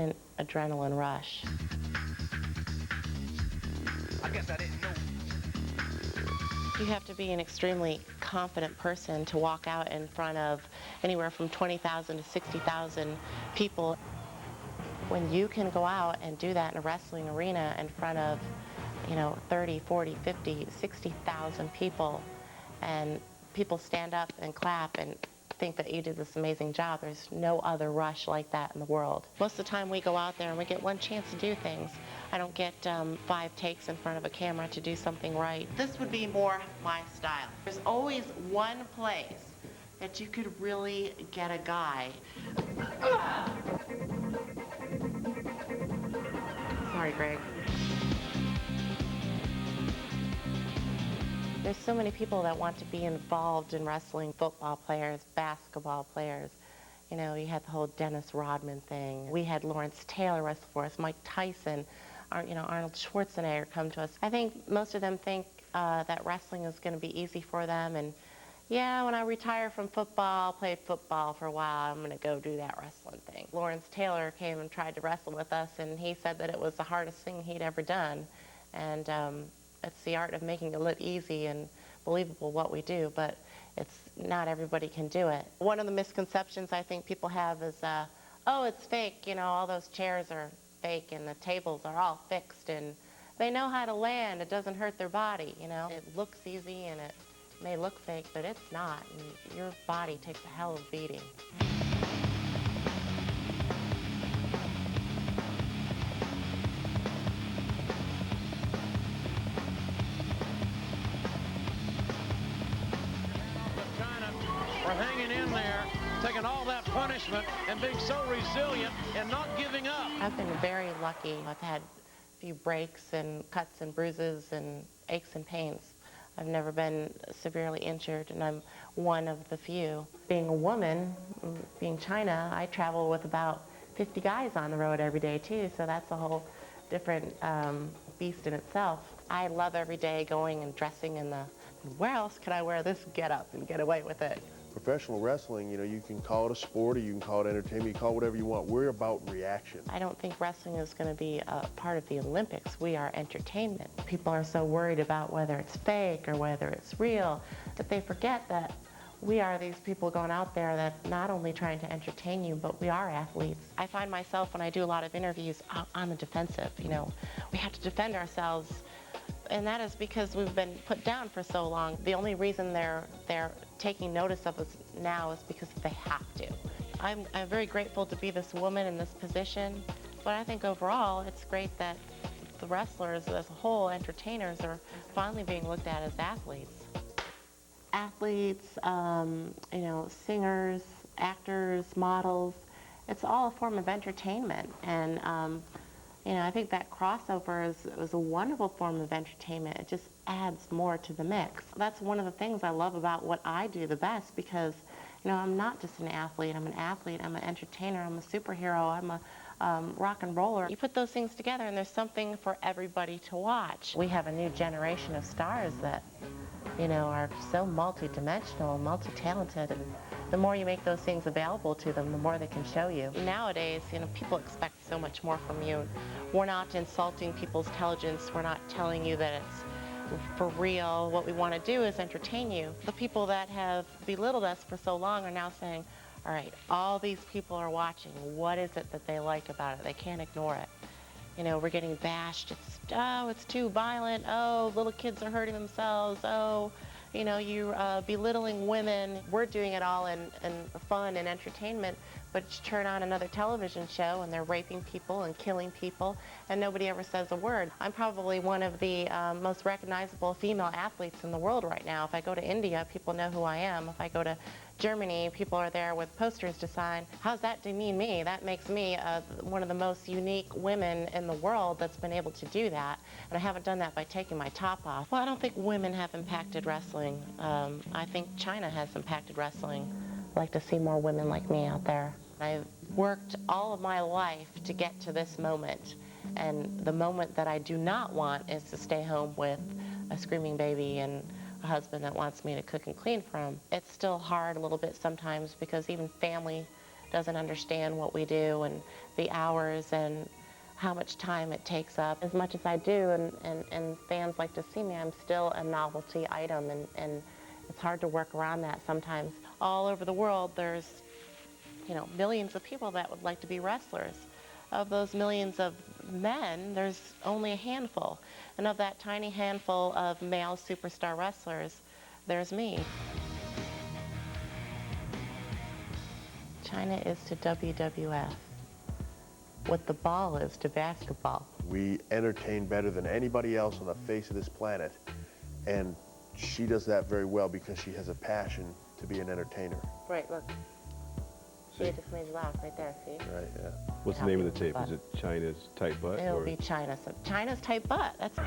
An adrenaline rush. I guess I didn't know. You have to be an extremely confident person to walk out in front of anywhere from 20,000 to 60,000 people. When you can go out and do that in a wrestling arena in front of, 30, 40, 50, 60,000 people, and people stand up and clap and think that you did this amazing job. There's no other rush like that in the world. Most of the time we go out there and we get one chance to do things. I don't get 5 takes in front of a camera to do something right. This would be more my style. There's always one place that you could really get a guy. Sorry, Greg. There's so many people that want to be involved in wrestling. Football players, basketball players. You had the whole Dennis Rodman thing. We had Lawrence Taylor wrestle for us, Mike Tyson, Arnold Schwarzenegger come to us. I think most of them think that wrestling is going to be easy for them. And yeah, when I retire from football, played football for a while, I'm going to go do that wrestling thing. Lawrence Taylor came and tried to wrestle with us, and he said that it was the hardest thing he'd ever done. And it's the art of making it look easy and believable what we do, but it's not everybody can do it. One of the misconceptions I think people have is, oh, it's fake, all those chairs are fake and the tables are all fixed and they know how to land, it doesn't hurt their body, It looks easy and it may look fake, but it's not. And your body takes a hell of a beating. For hanging in there, taking all that punishment and being so resilient and not giving up. I've been very lucky. I've had a few breaks and cuts and bruises and aches and pains. I've never been severely injured, and I'm one of the few. Being a woman, being Chyna, I travel with about 50 guys on the road every day too, so that's a whole different beast in itself. I love every day going and dressing in the, where else could I wear this getup and get away with it? Professional wrestling, you can call it a sport or you can call it entertainment, you can call it whatever you want. We're about reaction. I don't think wrestling is going to be a part of the Olympics. We are entertainment. People are so worried about whether it's fake or whether it's real that they forget that we are these people going out there that not only trying to entertain you, but we are athletes. I find myself when I do a lot of interviews on the defensive. We have to defend ourselves. And that is because we've been put down for so long. The only reason they're taking notice of us now is because they have to. I'm very grateful to be this woman in this position, but I think overall it's great that the wrestlers as a whole, entertainers, are finally being looked at as athletes. Athletes, singers, actors, models, it's all a form of entertainment. And I think that crossover is a wonderful form of entertainment. It just adds more to the mix. That's one of the things I love about what I do the best because, I'm not just an athlete. I'm an athlete. I'm an entertainer. I'm a superhero. I'm a rock and roller. You put those things together and there's something for everybody to watch. We have a new generation of stars that, are so multi-dimensional, multi-talented, and the more you make those things available to them, the more they can show you. Nowadays, people expect so much more from you. We're not insulting people's intelligence. We're not telling you that it's for real. What we want to do is entertain you. The people that have belittled us for so long are now saying, all right, all these people are watching. What is it that they like about it? They can't ignore it. We're getting bashed. It's too violent. Oh, little kids are hurting themselves. Oh, you're belittling women. We're doing it all in fun and entertainment, but you turn on another television show and they're raping people and killing people and nobody ever says a word. I'm probably one of the most recognizable female athletes in the world right now. If I go to India, people know who I am. If I go to Germany, people are there with posters to sign. How's that demean me? That makes me one of the most unique women in the world that's been able to do that. And I haven't done that by taking my top off. Well, I don't think women have impacted wrestling. I think Chyna has impacted wrestling. I'd like to see more women like me out there. I've worked all of my life to get to this moment. And the moment that I do not want is to stay home with a screaming baby and a husband that wants me to cook and clean for him. It's still hard a little bit sometimes because even family doesn't understand what we do and the hours and how much time it takes up. As much as I do and fans like to see me, I'm still a novelty item, and it's hard to work around that sometimes. All over the world, there's, you know, millions of people that would like to be wrestlers. Of those millions of men, there's only a handful. And of that tiny handful of male superstar wrestlers, there's me. Chyna is to WWF what the ball is to basketball. We entertain better than anybody else on the face of this planet, and she does that very well because she has a passion to be an entertainer. Right, look. She just made you laugh right there, see? Right, yeah. What's the name of the tape? Is it Chyna's Tight Butt? It'll or? be Chyna. So Chyna's tight butt. That's